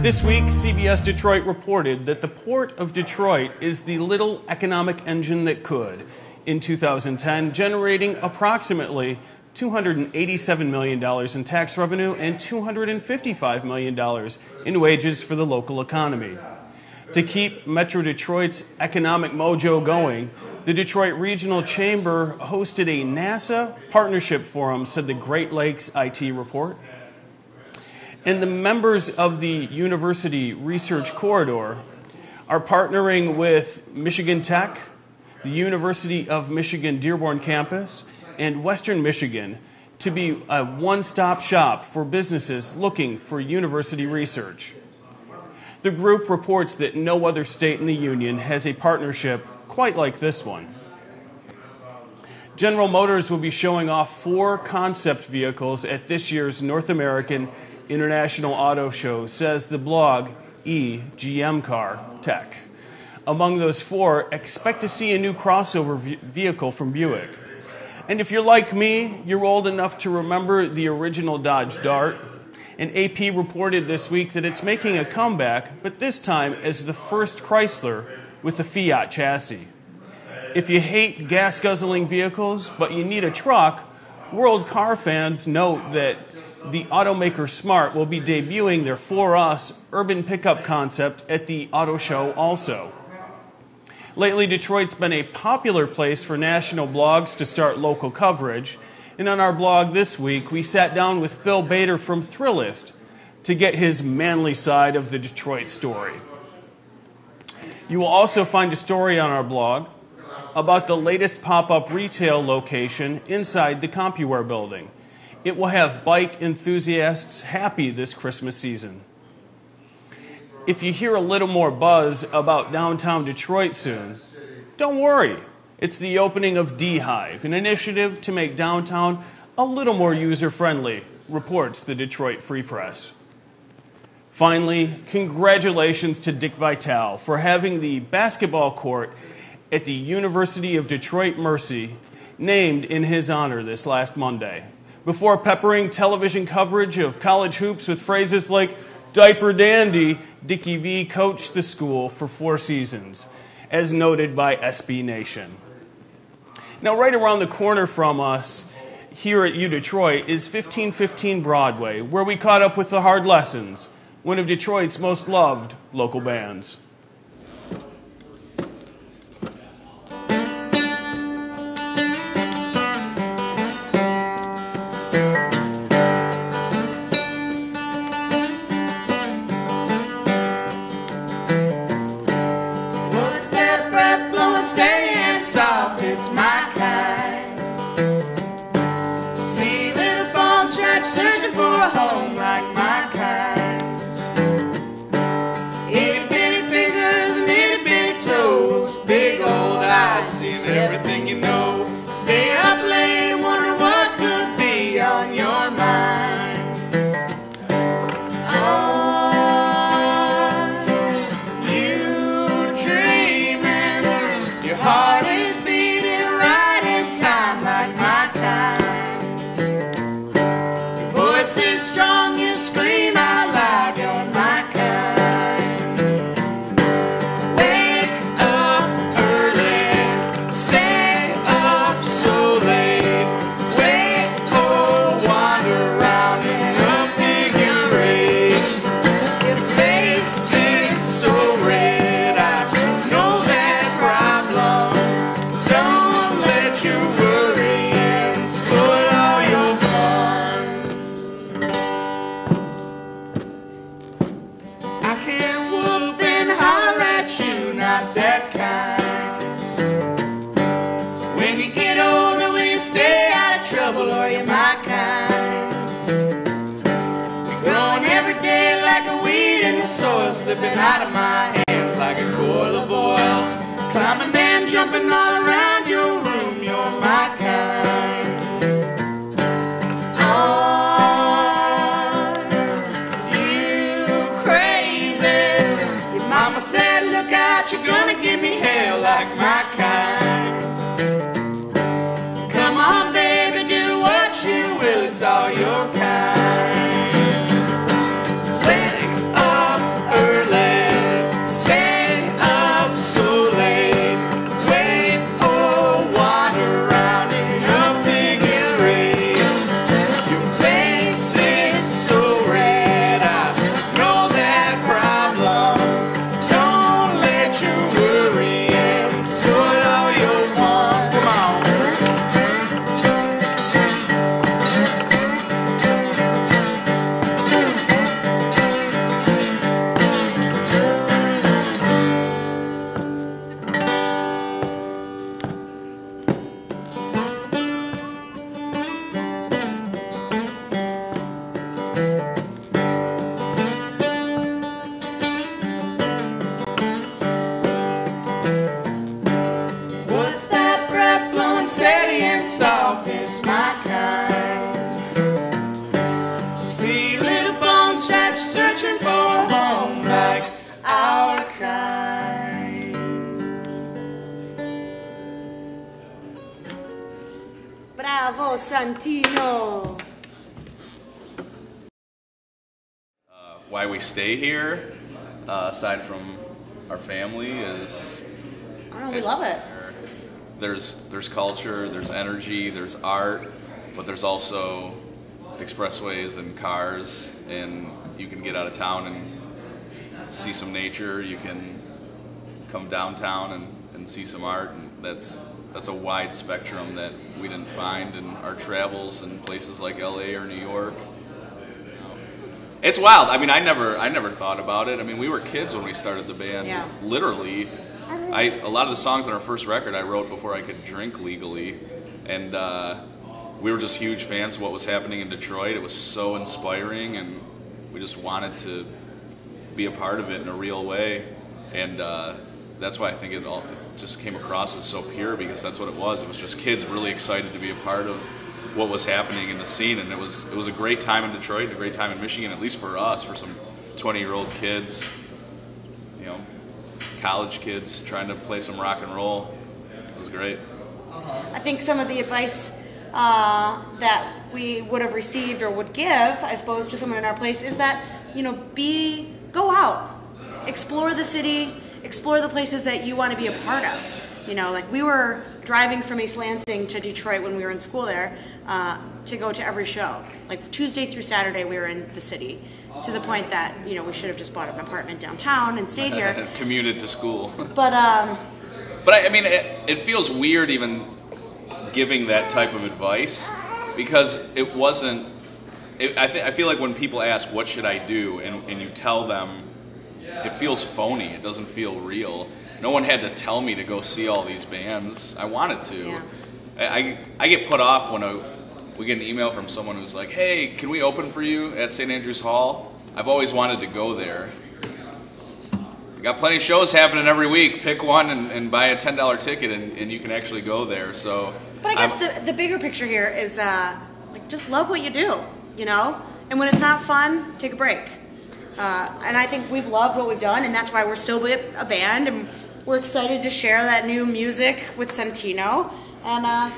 This week, CBS Detroit reported that the Port of Detroit is the little economic engine that could, in 2010, generating approximately $287 million in tax revenue and $255 million in wages for the local economy. To keep Metro Detroit's economic mojo going, the Detroit Regional Chamber hosted a NASA partnership forum, said the Great Lakes IT report. And the members of the University Research Corridor are partnering with Michigan Tech, the University of Michigan Dearborn campus, and Western Michigan to be a one-stop shop for businesses looking for university research. The group reports that no other state in the union has a partnership quite like this one. General Motors will be showing off 4 concept vehicles at this year's North American International Auto Show, says the blog eGM Car Tech. Among those 4, expect to see a new crossover vehicle from Buick. And if you're like me, you're old enough to remember the original Dodge Dart. And AP reported this week that it's making a comeback, but this time as the first Chrysler with a Fiat chassis. If you hate gas-guzzling vehicles, but you need a truck, World Car fans note that the automaker Smart will be debuting their For Us urban pickup concept at the auto show also. Lately, Detroit's been a popular place for national blogs to start local coverage, and on our blog this week, we sat down with Phil Bader from Thrillist to get his manly side of the Detroit story. You will also find a story on our blog about the latest pop-up retail location inside the CompuWare building. It will have bike enthusiasts happy this Christmas season. If you hear a little more buzz about downtown Detroit soon, don't worry. It's the opening of D-Hive, an initiative to make downtown a little more user-friendly, reports the Detroit Free Press. Finally, congratulations to Dick Vitale for having the basketball court at the University of Detroit Mercy named in his honor this last Monday, before peppering television coverage of college hoops with phrases like, "Diaper Dandy," Dickie V coached the school for 4 seasons, as noted by SB Nation. Now, right around the corner from us here at UDetroit is 1515 Broadway, where we caught up with the Hard Lessons, one of Detroit's most loved local bands. It's my kind. See little ball trash searching for a home like my kind. Itty bitty fingers and itty bitty toes, big old eyes seeing everything you know. Stay up late, wonder what could be on your mind. Are you dreaming? Your heart is time like my kind. Your voice is strong, you scream out loud, you're my kind. Wake up early, stay up so late. Wait or wander around in a figure 8. Your face is so red, I know that problem. Don't let your worries spoil all your fun. I can't whoop and holler at you, not that kind. When you get older, will you stay out of trouble, or you my kind? You're growing every day like a weed in the soil, slipping out of my hands like a coil of oil. Climbing and jumping all around your room, you're my kind. Are you crazy? Your mama said, look out, you're gonna give me hell like my kind. Come on, baby, do what you will, it's all your kind. Wake up searching for a home like our kind. Bravo, Santino! Why we stay here, aside from our family, is I don't know, we love it. there's culture, there's energy, there's art, but there's also expressways and cars, and you can get out of town and see some nature. You can come downtown and see some art, and that's a wide spectrum that we didn't find in our travels in places like LA or New York. It's wild. I mean, I never thought about it. I mean, we were kids when we started the band. Yeah. Literally, a lot of the songs on our first record I wrote before I could drink legally, and we were just huge fans of what was happening in Detroit. It was so inspiring, and we just wanted to be a part of it in a real way, and that's why I think it just came across as so pure, because that's what it was. It was just kids really excited to be a part of what was happening in the scene, and it was a great time in Detroit, a great time in Michigan, at least for us, for some 20-year-old kids, you know, college kids trying to play some rock and roll. It was great. I think some of the advice that we would have received or would give, I suppose, to someone in our place is that, you know, go out, explore the city, explore the places that you want to be a part of. You know, like we were driving from East Lansing to Detroit when we were in school there to go to every show. Like Tuesday through Saturday we were in the city, to the point that, you know, we should have just bought an apartment downtown and stayed here. Commuted to school. But I mean, it feels weird even giving that type of advice, because it wasn't. I feel like when people ask, what should I do, and you tell them, it feels phony. It doesn't feel real. No one had to tell me to go see all these bands. I wanted to. Yeah. I get put off when we get an email from someone who's like, hey, can we open for you at St. Andrews Hall? I've always wanted to go there. We got plenty of shows happening every week. Pick one and buy a $10 ticket, and you can actually go there. So, but I guess the bigger picture here is like, just love what you do, you know? And when it's not fun, take a break. And I think we've loved what we've done, and that's why we're still a band, and we're excited to share that new music with Santino. And I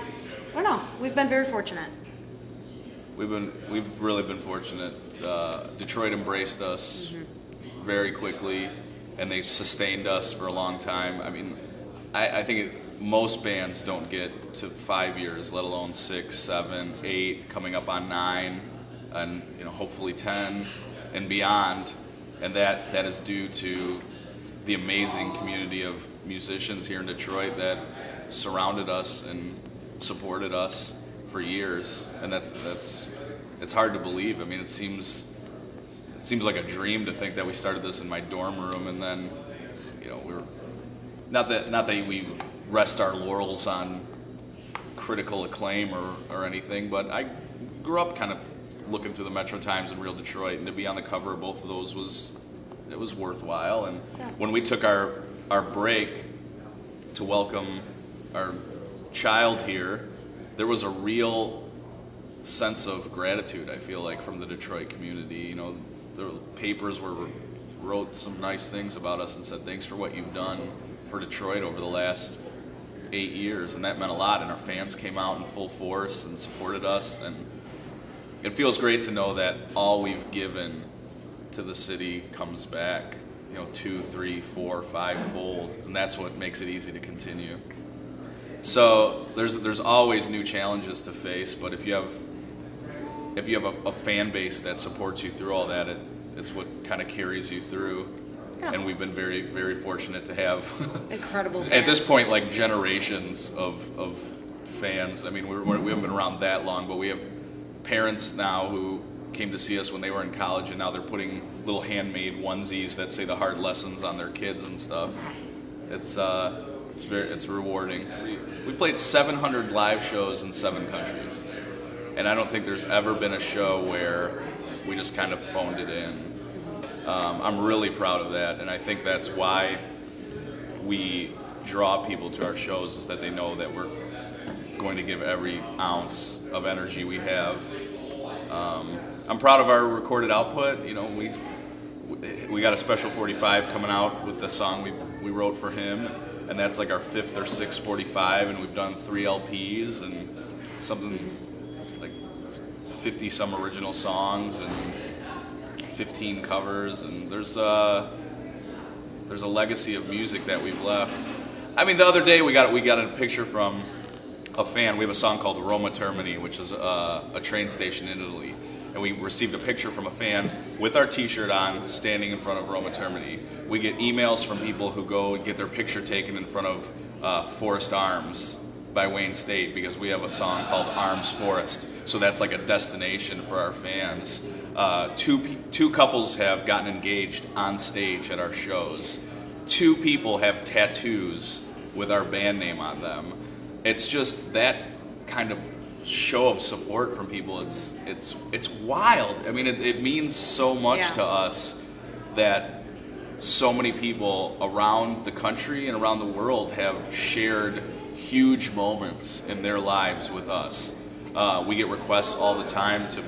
don't know, we've been very fortunate. We've really been fortunate. Detroit embraced us very quickly, and they've sustained us for a long time. I mean, I think most bands don't get to 5 years, let alone 6, 7, 8, coming up on 9, and hopefully 10 and beyond. And that is due to the amazing community of musicians here in Detroit that surrounded us and supported us for years, and it's hard to believe. I mean, it seems like a dream to think that we started this in my dorm room, and then we're not that we rest our laurels on critical acclaim or anything, but I grew up kind of looking through the Metro Times and Real Detroit, and to be on the cover of both of those was worthwhile. And when we took our break to welcome our child here, there was a real sense of gratitude, I feel like, from the Detroit community. The papers wrote some nice things about us and said, thanks for what you've done for Detroit over the last 8 years, and that meant a lot. And our fans came out in full force and supported us, and it feels great to know that all we've given to the city comes back, 2, 3, 4, 5-fold, and that's what makes it easy to continue. So there's always new challenges to face, but if you have a fan base that supports you through all that, it's what kind of carries you through. Yeah. And we've been very, very fortunate to have incredible fans. At this point, like generations of fans. I mean, we haven't been around that long, but we have parents now who came to see us when they were in college, and now they're putting little handmade onesies that say the hard lessons on their kids and stuff. It's rewarding. We've played 700 live shows in 7 countries, and I don't think there's ever been a show where we just kind of phoned it in. I'm really proud of that, and I think that's why we draw people to our shows, is that they know that we're going to give every ounce of energy we have. I'm proud of our recorded output. we got a special 45 coming out with the song we wrote for him, and that's like our 5th or 6th 45, and we've done 3 LPs and something like 50 some original songs and 15 covers, and there's a legacy of music that we've left. I mean, the other day we got a picture from a fan. We have a song called Roma Termini, which is a train station in Italy. And we received a picture from a fan with our T-shirt on, standing in front of Roma Termini. We get emails from people who go and get their picture taken in front of Forest Arms by Wayne State, because we have a song called Arms Forest. So that's like a destination for our fans. Two couples have gotten engaged on stage at our shows. 2 people have tattoos with our band name on them. It's just that kind of show of support from people. It's wild. I mean, it means so much to us that so many people around the country and around the world have shared huge moments in their lives with us. We get requests all the time to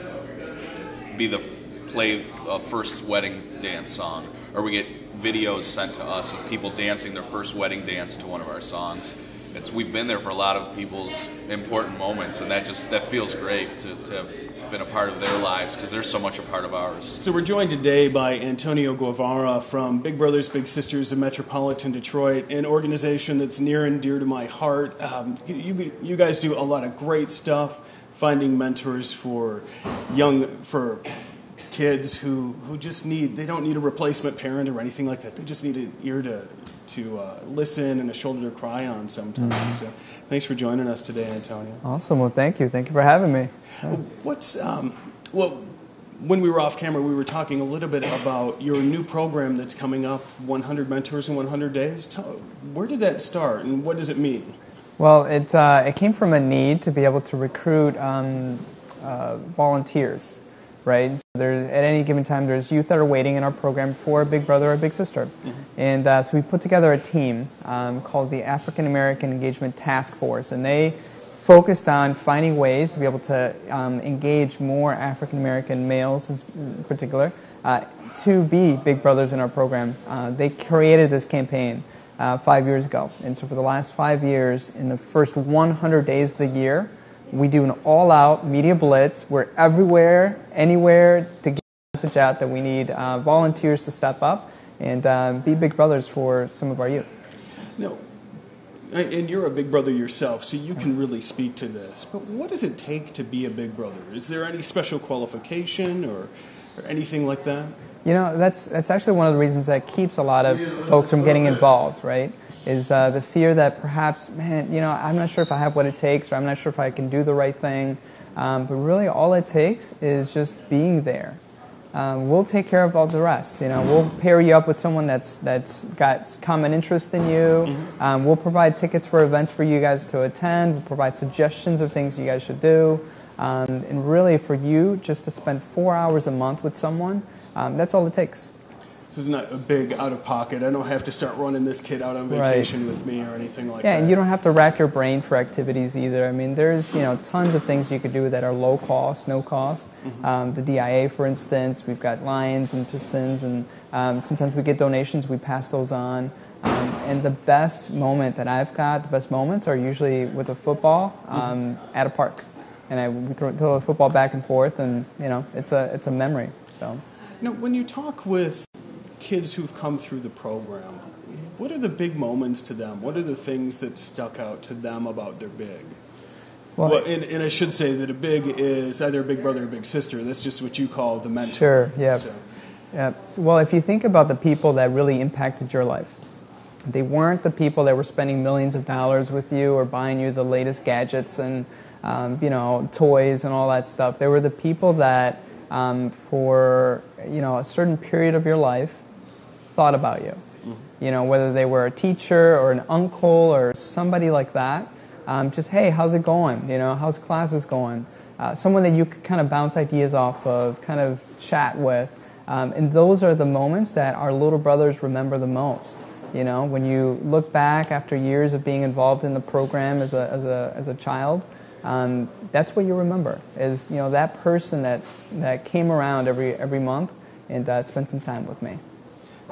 play a first wedding dance song, or we get videos sent to us of people dancing their first wedding dance to one of our songs. We've been there for a lot of people's important moments, and that feels great to have been a part of their lives, because they're so much a part of ours. So we're joined today by Antonio Guevara from Big Brothers Big Sisters of Metropolitan Detroit, an organization that's near and dear to my heart. You guys do a lot of great stuff, finding mentors for kids who just they don't need a replacement parent or anything like that. They just need an ear to listen and a shoulder to cry on sometimes. Mm-hmm. So thanks for joining us today, Antonio. Awesome. Well, thank you. Thank you for having me. When we were off camera, we were talking a little bit about your new program that's coming up, 100 Mentors in 100 Days. Where did that start, and what does it mean? Well, it came from a need to be able to recruit volunteers, right? So at any given time, there's youth that are waiting in our program for a big brother or a big sister. Mm-hmm. And so we put together a team called the African American Engagement Task Force, and they focused on finding ways to be able to engage more African American males in particular to be big brothers in our program. They created this campaign 5 years ago. And so for the last 5 years, in the first 100 days of the year, we do an all-out media blitz. We're everywhere, anywhere to get the message out that we need volunteers to step up and be big brothers for some of our youth. No. And you're a big brother yourself, so you can really speak to this. But what does it take to be a big brother? Is there any special qualification or anything like that? You know, that's actually one of the reasons that keeps a lot of folks from getting involved, right? Is the fear that perhaps, man, you know, I'm not sure if I have what it takes, or I'm not sure if I can do the right thing. But really all it takes is just being there. We'll take care of all the rest. You know, we'll pair you up with someone that's got common interest in you. Mm-hmm. We'll provide tickets for events for you guys to attend. We'll provide suggestions of things you guys should do. And really for you just to spend 4 hours a month with someone, that's all it takes. So it's not a big out-of-pocket. I don't have to start running this kid out on vacation with me or anything like that. Yeah, and you don't have to rack your brain for activities either. I mean, there's tons of things you could do that are low cost, no cost. Mm-hmm. The DIA, for instance, we've got Lions and Pistons, and sometimes we get donations. We pass those on. And the best moment that I've got, the best moments are usually with a football at a park. And we throw a football back and forth, and it's a memory. So. Now, when you talk with kids who've come through the program, what are the big moments to them? What are the things that stuck out to them about their big? Well, and I should say that a big is either a big brother or a big sister. That's just what you call the mentor. Sure, yeah. So. Yeah. Well, if you think about the people that really impacted your life, they weren't the people that were spending millions of dollars with you or buying you the latest gadgets and toys and all that stuff. They were the people that for a certain period of your life thought about you. Mm-hmm. Whether they were a teacher or an uncle or somebody like that. Just, hey, how's it going? How's classes going? Someone that you could kind of bounce ideas off of, kind of chat with. And those are the moments that our little brothers remember the most. When you look back after years of being involved in the program as a child, that's what you remember. Is that person that came around every month and spend some time with me.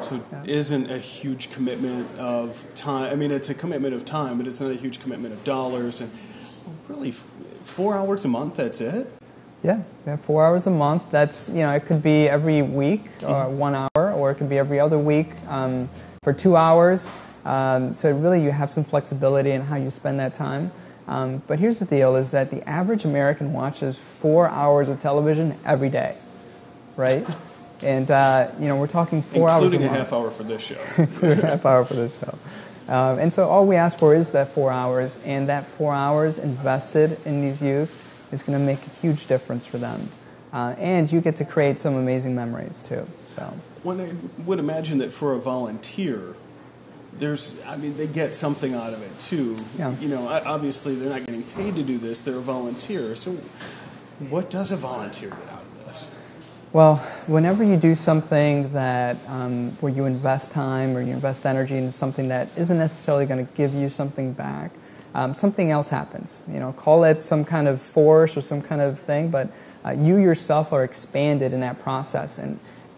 So it isn't a huge commitment of time. I mean, it's a commitment of time, but it's not a huge commitment of dollars. And really, 4 hours a month, that's it? Yeah, 4 hours a month. That's, it could be every week, or 1 hour, or it could be every other week for 2 hours. So really you have some flexibility in how you spend that time. But here's the deal, is that the average American watches 4 hours of television every day, right? And, we're talking 4 hours a month. Including a half hour for this show. Including a half hour for this show. And so all we ask for is that 4 hours, and that 4 hours invested in these youth is going to make a huge difference for them. And you get to create some amazing memories, too. So, Well, I would imagine that for a volunteer, they get something out of it, too. Yeah. Obviously they're not getting paid to do this. They're a volunteer. So what does a volunteer get out of this? Well, whenever you do something that where you invest time or you invest energy into something that isn't necessarily going to give you something back, something else happens. Call it some kind of force or some kind of thing, but you yourself are expanded in that process. And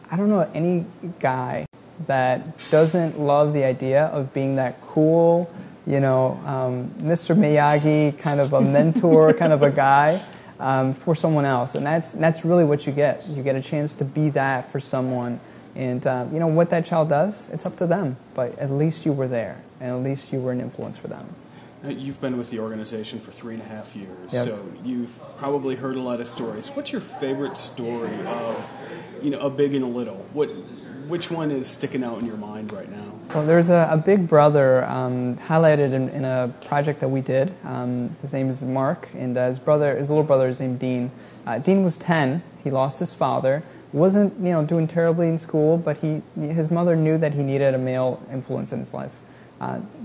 I don't know any guy that doesn't love the idea of being that cool, Mr. Miyagi kind of a mentor kind of a guy for someone else. And that's really what you get. You get a chance to be that for someone. And, what that child does, it's up to them. But at least you were there, and at least you were an influence for them. You've been with the organization for 3.5 years, Yep. so you've probably heard a lot of stories. What's your favorite story of, a big and a little? Which one is sticking out in your mind right now? Well, there's a big brother highlighted in a project that we did. His name is Mark, and his little brother is named Dean. Dean was 10. He lost his father. Wasn't doing terribly in school, but his mother knew that he needed a male influence in his life.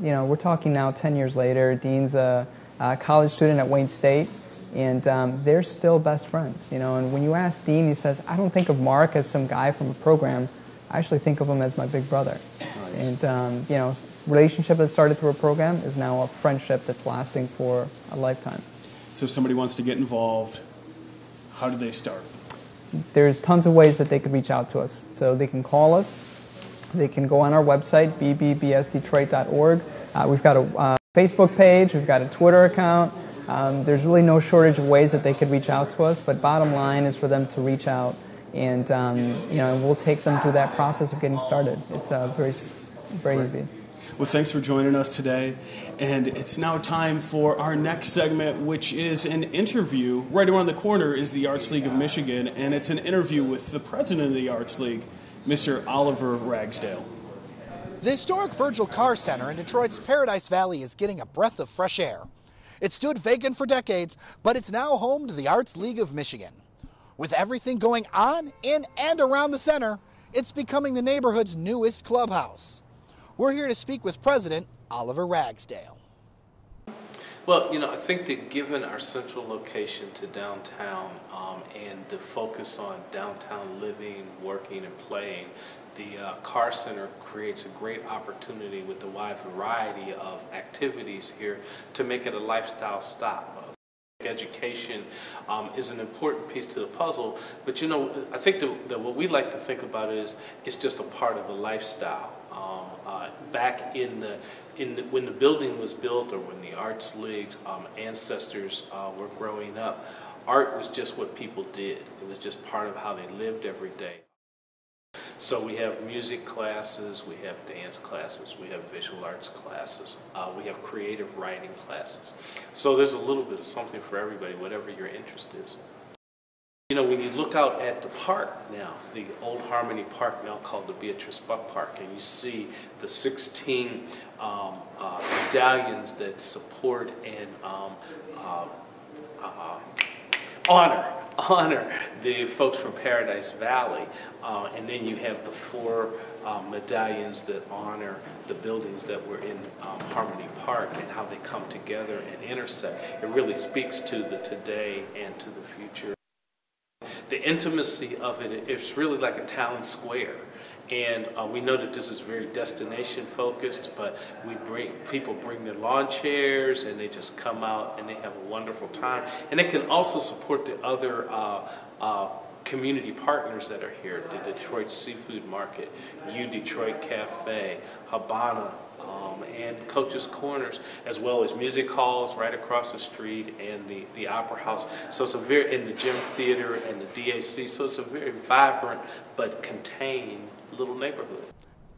We're talking now 10 years later. Dean's a college student at Wayne State, and they're still best friends. And when you ask Dean, he says, "I don't think of Mark as some guy from a program. I actually think of him as my big brother." Nice. And relationship that started through a program is now a friendship that's lasting for a lifetime. So if somebody wants to get involved, how do they start? There's tons of ways that they could reach out to us. So they can call us. They can go on our website, bbbsdetroit.org. We've got a Facebook page. We've got a Twitter account. There's really no shortage of ways that they could reach out to us, but bottom line is for them to reach out, and we'll take them through that process of getting started. It's very, very easy. Well, thanks for joining us today, and it's now time for our next segment, which is an interview. Right around the corner is the Arts League of Michigan, and it's an interview with the president of the Arts League, Mr. Oliver Ragsdale. The historic Virgil Carr Center in Detroit's Paradise Valley is getting a breath of fresh air. It stood vacant for decades, but it's now home to the Arts League of Michigan. With everything going on in and around the center, it's becoming the neighborhood's newest clubhouse. We're here to speak with President Oliver Ragsdale. Well, I think that given our central location to downtown and the focus on downtown living, working, and playing, the Carr Center creates a great opportunity with the wide variety of activities here to make it a lifestyle stop. Education is an important piece to the puzzle, but I think that what we like to think about is it's just a part of the lifestyle. Back when the building was built, or when the Arts League's ancestors were growing up, art was just what people did. It was just part of how they lived every day. So we have music classes, we have dance classes, we have visual arts classes, we have creative writing classes. So there's a little bit of something for everybody, whatever your interest is. When you look out at the park now, the old Harmony Park, now called the Beatrice Buck Park, and you see the 16 medallions that support and honor the folks from Paradise Valley, and then you have the 4 medallions that honor the buildings that were in Harmony Park and how they come together and intersect. It really speaks to the today and to the future. The intimacy of it, it's really like a town square. And we know that this is very destination focused, but people bring their lawn chairs and they just come out and they have a wonderful time. And it can also support the other community partners that are here, the Detroit Seafood Market, Detroit Cafe, Habana, and Coach's Corners, as well as music halls right across the street and the Opera House. So it's in the Gym Theater and the DAC. So it's a very vibrant but contained little neighborhood.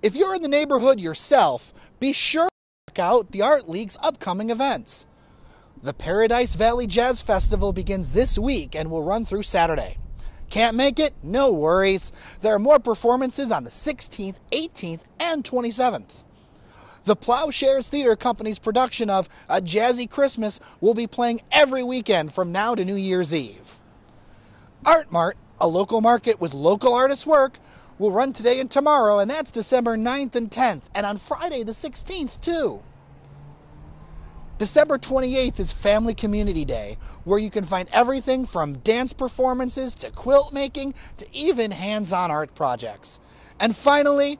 If you're in the neighborhood yourself, be sure to check out the Art League's upcoming events. The Paradise Valley Jazz Festival begins this week and will run through Saturday. Can't make it? No worries. There are more performances on the 16th, 18th, and 27th. The Plowshares Theater Company's production of A Jazzy Christmas will be playing every weekend from now to New Year's Eve. Art Mart, a local market with local artists' work, will run today and tomorrow, and that's December 9th and 10th, and on Friday the 16th too. December 28th is Family Community Day, where you can find everything from dance performances to quilt making to even hands-on art projects. And finally,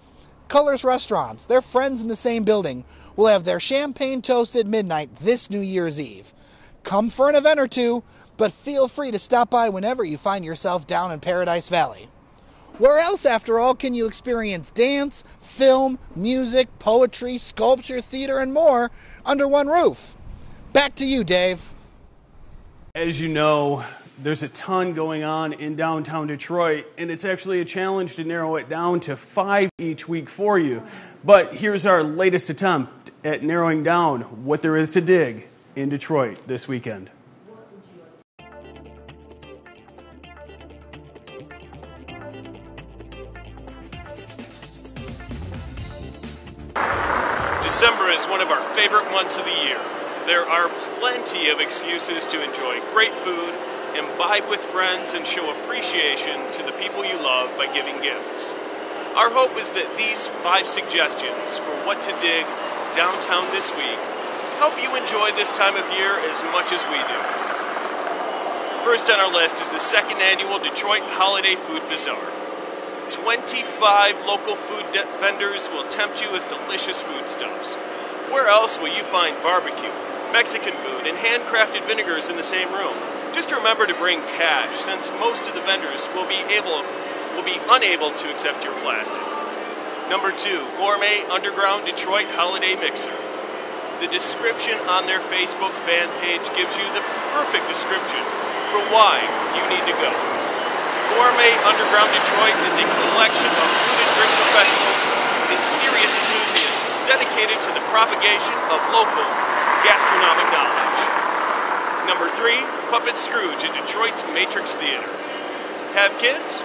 Colors Restaurants, their friends in the same building, will have their champagne toast at midnight this New Year's Eve. Come for an event or two, but feel free to stop by whenever you find yourself down in Paradise Valley. Where else, after all, can you experience dance, film, music, poetry, sculpture, theater, and more under one roof? Back to you, Dave. As you know, there's a ton going on in downtown Detroit, and it's actually a challenge to narrow it down to 5 each week for you. But here's our latest attempt at narrowing down what there is to dig in Detroit this weekend. December is one of our favorite months of the year. There are plenty of excuses to enjoy great food, imbibe with friends, and show appreciation to the people you love by giving gifts. Our hope is that these 5 suggestions for what to dig downtown this week help you enjoy this time of year as much as we do. First on our list is the 2nd annual Detroit Holiday Food Bazaar. 25 local food vendors will tempt you with delicious foodstuffs. Where else will you find barbecue, Mexican food, and handcrafted vinegars in the same room? Just remember to bring cash, since most of the vendors will be unable to accept your plastic. Number 2, Gourmet Underground Detroit Holiday Mixer. The description on their Facebook fan page gives you the perfect description for why you need to go. Gourmet Underground Detroit is a collection of food and drink professionals and serious enthusiasts dedicated to the propagation of local gastronomic knowledge. Number 3, Puppet Scrooge at Detroit's Matrix Theater. Have kids?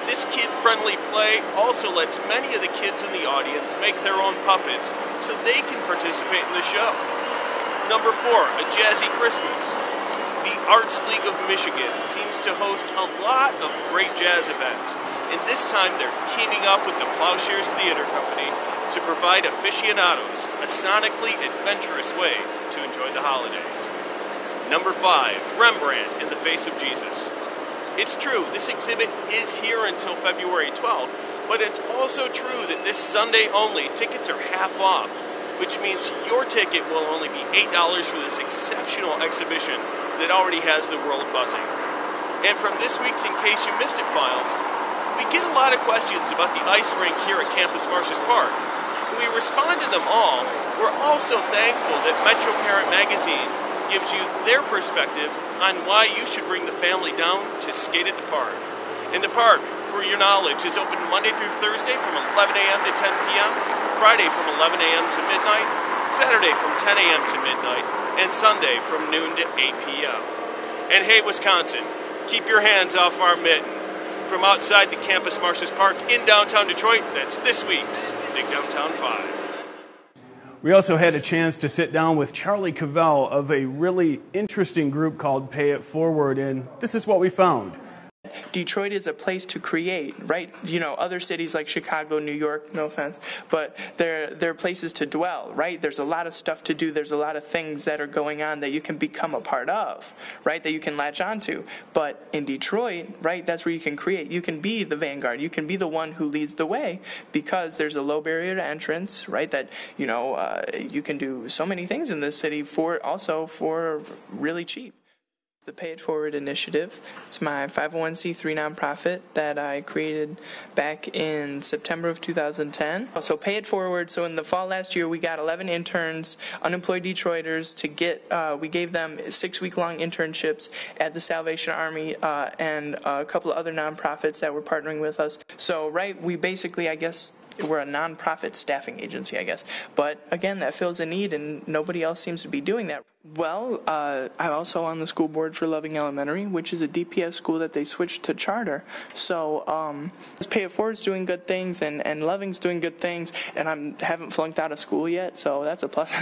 This kid-friendly play also lets many of the kids in the audience make their own puppets so they can participate in the show. Number 4, A Jazzy Christmas. The Arts League of Michigan seems to host a lot of great jazz events, and this time they're teaming up with the Plowshares Theater Company to provide aficionados a sonically adventurous way to enjoy the holidays. Number 5, Rembrandt in the Face of Jesus. It's true, this exhibit is here until February 12th, but it's also true that this Sunday only, tickets are half off, which means your ticket will only be $8 for this exceptional exhibition that already has the world buzzing. And from this week's In Case You Missed It files, we get a lot of questions about the ice rink here at Campus Martius Park. When we respond to them all, we're also thankful that Metro Parent Magazine gives you their perspective on why you should bring the family down to skate at the park. And the park, for your knowledge, is open Monday through Thursday from 11 a.m. to 10 p.m., Friday from 11 a.m. to midnight, Saturday from 10 a.m. to midnight, and Sunday from noon to 8 p.m. And hey, Wisconsin, keep your hands off our mitten. From outside the Campus Martius Park in downtown Detroit, that's this week's Big Downtown 5. We also had a chance to sit down with Charlie Cavell of a really interesting group called Pay It Forward, and this is what we found. Detroit is a place to create, right? You know, other cities like Chicago, New York, no offense, but they're places to dwell, right? There's a lot of stuff to do. There's a lot of things that are going on that you can become a part of, right? That you can latch onto. But in Detroit, right, that's where you can create. You can be the vanguard. You can be the one who leads the way because there's a low barrier to entrance, right? That, you know, you can do so many things in this city for really cheap. The Pay It Forward initiative. It's my 501c3 nonprofit that I created back in September of 2010. So Pay It Forward, so in the fall last year we got 11 interns, unemployed Detroiters, to get, we gave them 6-week-long internships at the Salvation Army and a couple of other nonprofits that were partnering with us. So, right, we basically, I guess, we're a nonprofit staffing agency, I guess. But again, that fills a need, and nobody else seems to be doing that. Well, I'm also on the school board for Loving Elementary, which is a DPS school that they switched to charter. So Pay It Forward's doing good things, and Loving's doing good things, and I haven't flunked out of school yet, so that's a plus.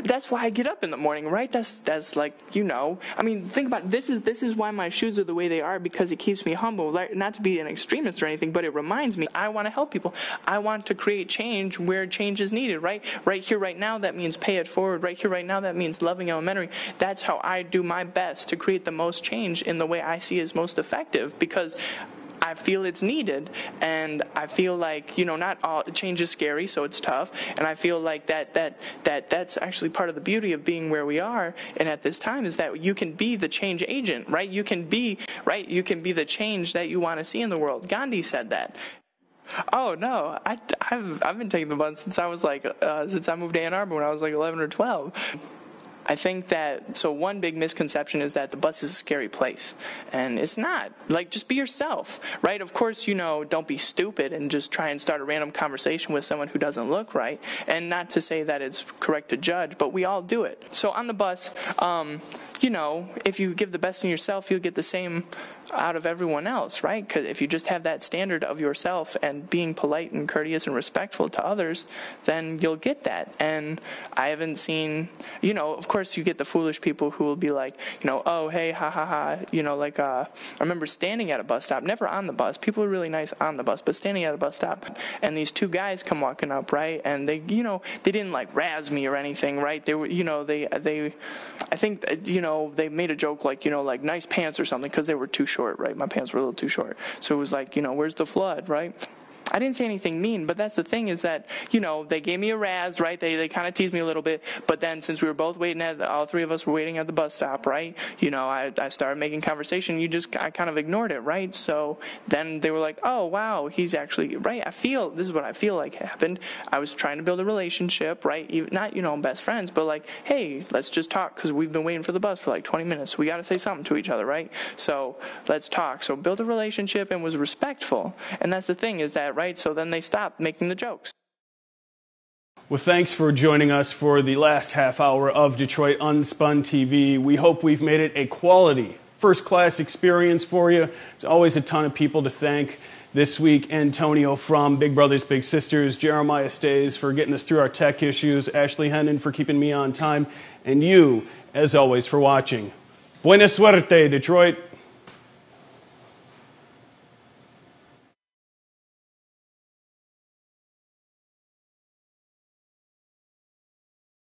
That's why I get up in the morning, right? That's like, you know, I mean, think about it. This is why my shoes are the way they are, because it keeps me humble. Like, not to be an extremist or anything, but it reminds me I want to help people. I want to create change where change is needed, right? Right here, right now, that means Pay It Forward. Right here, right now, that means Loving Elementary. That's how I do my best to create the most change in the way I see is most effective, because I feel it's needed, and I feel like, you know, not all change is scary, so it's tough, and I feel like that's actually part of the beauty of being where we are and at this time, is that you can be the change agent, right? You can be the change that you want to see in the world. Gandhi said that. Oh no, I've been taking the bus since I was like since I moved to Ann Arbor when I was like 11 or 12. I think that, so one big misconception is that the bus is a scary place, and it's not. Like, just be yourself, right? Of course, you know, don't be stupid and just try and start a random conversation with someone who doesn't look right, and not to say that it's correct to judge, but we all do it. So on the bus, you know, if you give the best in yourself, you'll get the same out of everyone else, right? Because if you just have that standard of yourself and being polite and courteous and respectful to others, then you'll get that. And I haven't seen, you know, of course you get the foolish people who will be like, you know, oh, hey, ha, ha, ha, you know, like, I remember standing at a bus stop, never on the bus, people are really nice on the bus, but standing at a bus stop, and these two guys come walking up, right, and they, you know, they didn't like razz me or anything, right, they were, you know, I think, you know, they made a joke like, you know, like nice pants or something, because they were too short, right, my pants were a little too short, so it was like, you know, where's the flood, right? I didn't say anything mean, but that's the thing, is that, you know, they gave me a razz, right? They kind of teased me a little bit, but then since we were both waiting all three of us were waiting at the bus stop, right? You know, I started making conversation. I kind of ignored it, right? So then they were like, oh, wow, he's actually, right? This is what I feel like happened. I was trying to build a relationship, right? Not, you know, best friends, but like, hey, let's just talk, because we've been waiting for the bus for like 20 minutes. We got to say something to each other, right? So let's talk. So build a relationship and was respectful. And that's the thing, is that, right? So then they stopped making the jokes. Well, thanks for joining us for the last half hour of Detroit Unspun TV. We hope we've made it a quality, first-class experience for you. There's always a ton of people to thank. This week, Antonio from Big Brothers Big Sisters, Jeremiah Stays for getting us through our tech issues, Ashley Hennon for keeping me on time, and you, as always, for watching. Buena suerte, Detroit.